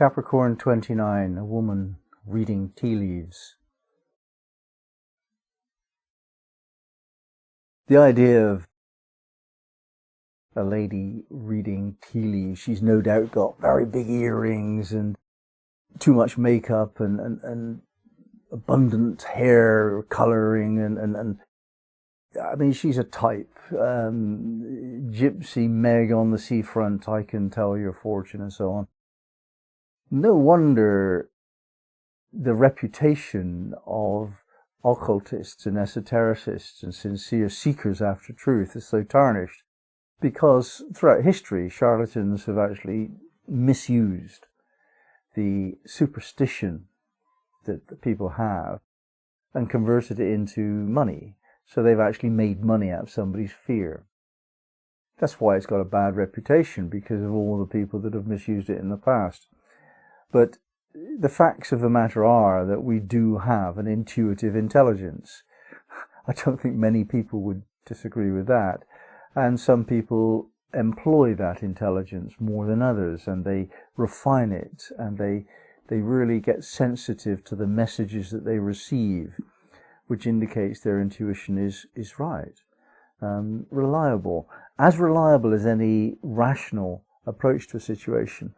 Capricorn 29, a woman reading tea leaves. The idea of a lady reading tea leaves, she's no doubt got very big earrings and too much makeup and abundant hair colouring and I mean, she's a type. Gypsy Meg on the seafront, I can tell your fortune, and so on. No wonder the reputation of occultists and esotericists and sincere seekers after truth is so tarnished, because throughout history, charlatans have actually misused the superstition that the people have and converted it into money. So they've actually made money out of somebody's fear. That's why it's got a bad reputation, because of all the people that have misused it in the past. But the facts of the matter are that we do have an intuitive intelligence. I don't think many people would disagree with that. And some people employ that intelligence more than others, and they refine it, and they really get sensitive to the messages that they receive, which indicates their intuition is right. Reliable. As reliable as any rational approach to a situation.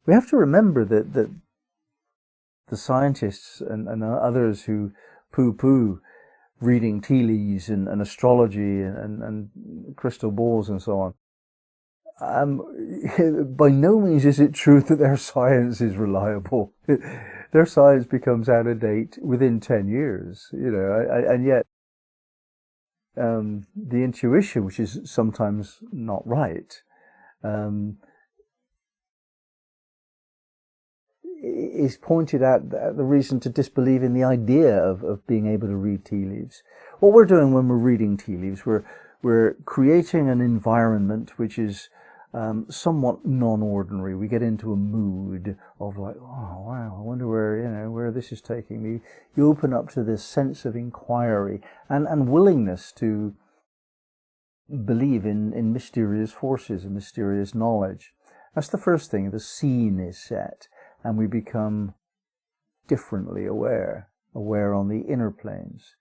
We have to remember that the scientists and others who poo-poo reading tea leaves and astrology and crystal balls and so on, by no means is it true that their science is reliable. Their science becomes out of date within 10 years, and yet the intuition, which is sometimes not right, is pointed out the reason to disbelieve in the idea of being able to read tea leaves. What we're doing when we're reading tea leaves, we're creating an environment which is somewhat non-ordinary. We get into a mood of like, oh wow, I wonder where this is taking me. You open up to this sense of inquiry and willingness to believe in mysterious forces and mysterious knowledge. That's the first thing. The scene is set, and we become differently aware on the inner planes.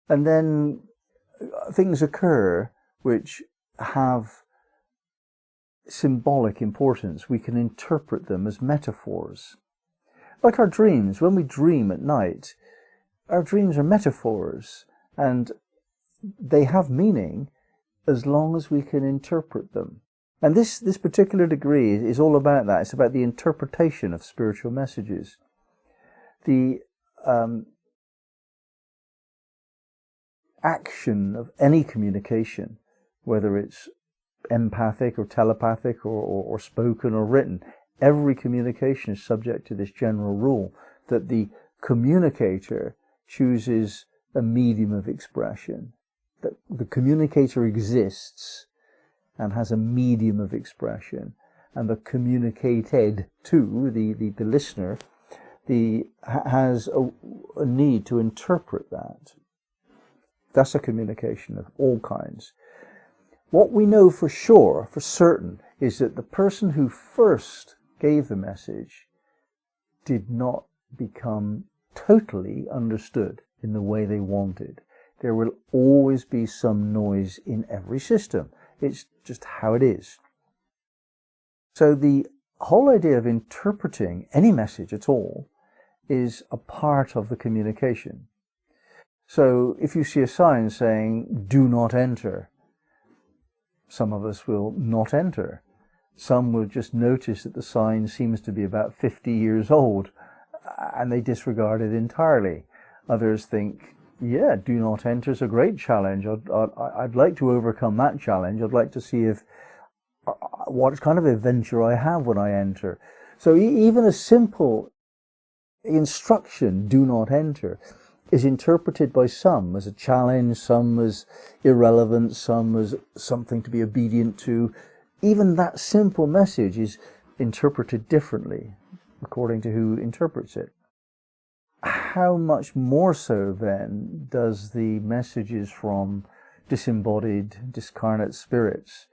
And then things occur which have symbolic importance. We can interpret them as metaphors. Like our dreams. When we dream at night, our dreams are metaphors, and they have meaning as long as we can interpret them. And this particular degree is all about that. It's about the interpretation of spiritual messages. The action of any communication, whether it's empathic or telepathic or spoken or written, every communication is subject to this general rule that the communicator chooses a medium of expression, that the communicator exists and has a medium of expression, and the communicated to, the listener, has a need to interpret that. That's a communication of all kinds. What we know for sure, for certain, is that the person who first gave the message did not become totally understood in the way they wanted. There will always be some noise in every system. It's just how it is. So the whole idea of interpreting any message at all is a part of the communication. So if you see a sign saying, "Do not enter," some of us will not enter. Some will just notice that the sign seems to be about 50 years old, and they disregard it entirely. Others think, yeah, do not enter is a great challenge. I'd like to overcome that challenge. I'd like to see what kind of adventure I have when I enter. So even a simple instruction, do not enter, is interpreted by some as a challenge, some as irrelevant, some as something to be obedient to. Even that simple message is interpreted differently according to who interprets it. How much more so then does the messages from disembodied, discarnate spirits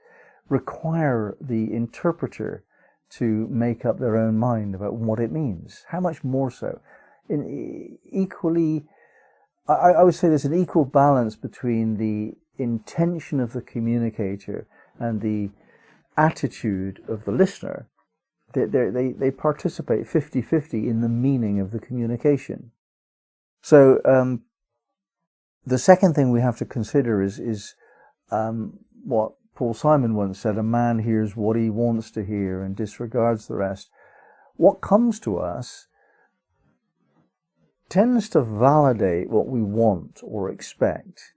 require the interpreter to make up their own mind about what it means. How much more so? I would say there's an equal balance between the intention of the communicator and the attitude of the listener. They participate 50-50 in the meaning of the communication. So the second thing we have to consider is what Paul Simon once said: a man hears what he wants to hear and disregards the rest. What comes to us tends to validate what we want or expect,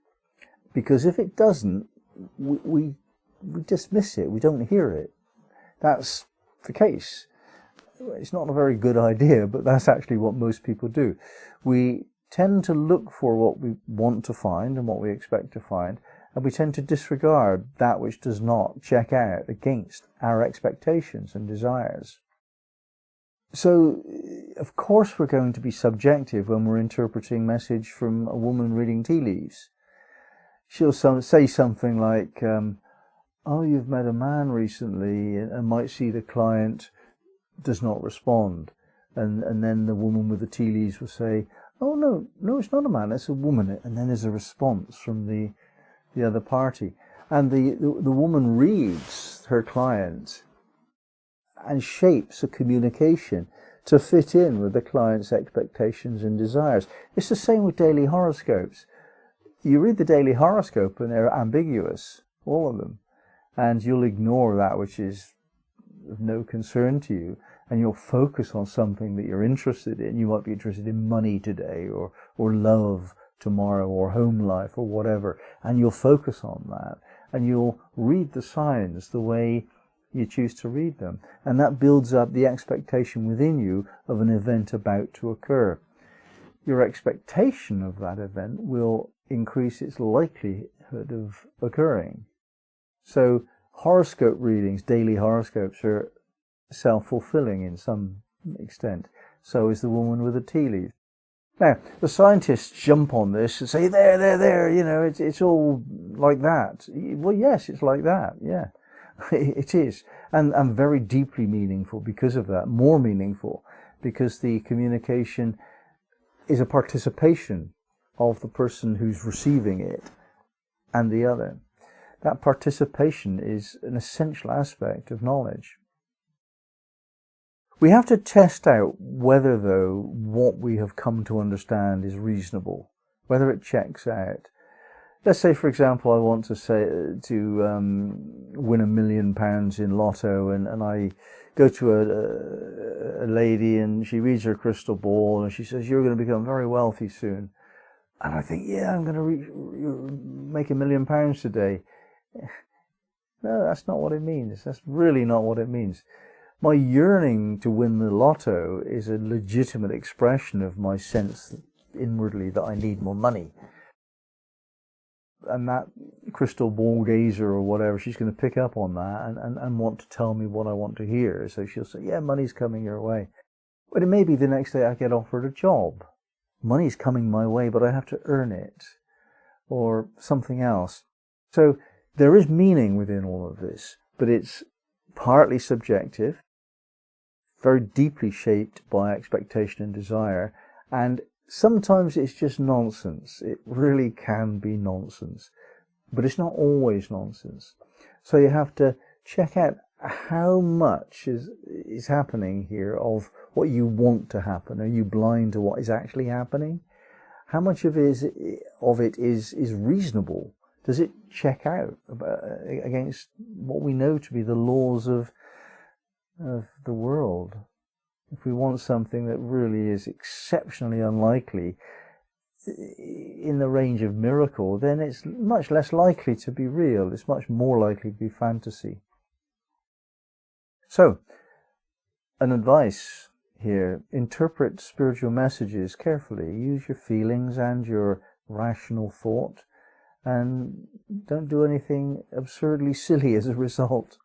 because if it doesn't, we dismiss it, we don't hear it. That's the case. It's not a very good idea, but that's actually what most people do. We tend to look for what we want to find and what we expect to find, and we tend to disregard that which does not check out against our expectations and desires. So, of course, we're going to be subjective when we're interpreting message from a woman reading tea leaves. She'll say something like, oh, you've met a man recently, and might see the client does not respond. And then the woman with the tea leaves will say, oh, no, it's not a man, it's a woman. And then there's a response from the other party. And the woman reads her client and shapes a communication to fit in with the client's expectations and desires. It's the same with daily horoscopes. You read the daily horoscope and they're ambiguous, all of them, and you'll ignore that which is of no concern to you, and you'll focus on something that you're interested in. You might be interested in money today, or love tomorrow, or home life, or whatever, and you'll focus on that, and you'll read the signs the way you choose to read them, and that builds up the expectation within you of an event about to occur. Your expectation of that event will increase its likelihood of occurring. So horoscope readings, daily horoscopes, are self-fulfilling in some extent. So is the woman with the tea leaf. Now, the scientists jump on this and say, there, you know, it's all like that. Well, yes, it's like that, yeah. It is, and very deeply meaningful because of that, more meaningful, because the communication is a participation of the person who's receiving it and the other. That participation is an essential aspect of knowledge. We have to test out whether, though, what we have come to understand is reasonable, whether it checks out. Let's say, for example, I want to win £1 million in lotto, and I go to a lady and she reads her crystal ball and she says, you're going to become very wealthy soon. And I think, yeah, I'm going to make £1 million today. No, that's not what it means. That's really not what it means. My yearning to win the lotto is a legitimate expression of my sense inwardly that I need more money. And that crystal ball gazer or whatever, she's going to pick up on that and want to tell me what I want to hear. So she'll say, yeah, money's coming your way. But it may be the next day I get offered a job. Money's coming my way, but I have to earn it. Or something else. So there is meaning within all of this, but it's partly subjective, very deeply shaped by expectation and desire, and sometimes it's just nonsense. It really can be nonsense, but it's not always nonsense. So you have to check out how much is happening here of what you want to happen. Are you blind to what is actually happening? How much of it is reasonable? Does it check out against what we know to be the laws of the world? If we want something that really is exceptionally unlikely in the range of miracle, then it's much less likely to be real. It's much more likely to be fantasy. So, an advice here: interpret spiritual messages carefully. Use your feelings and your rational thought, and don't do anything absurdly silly as a result.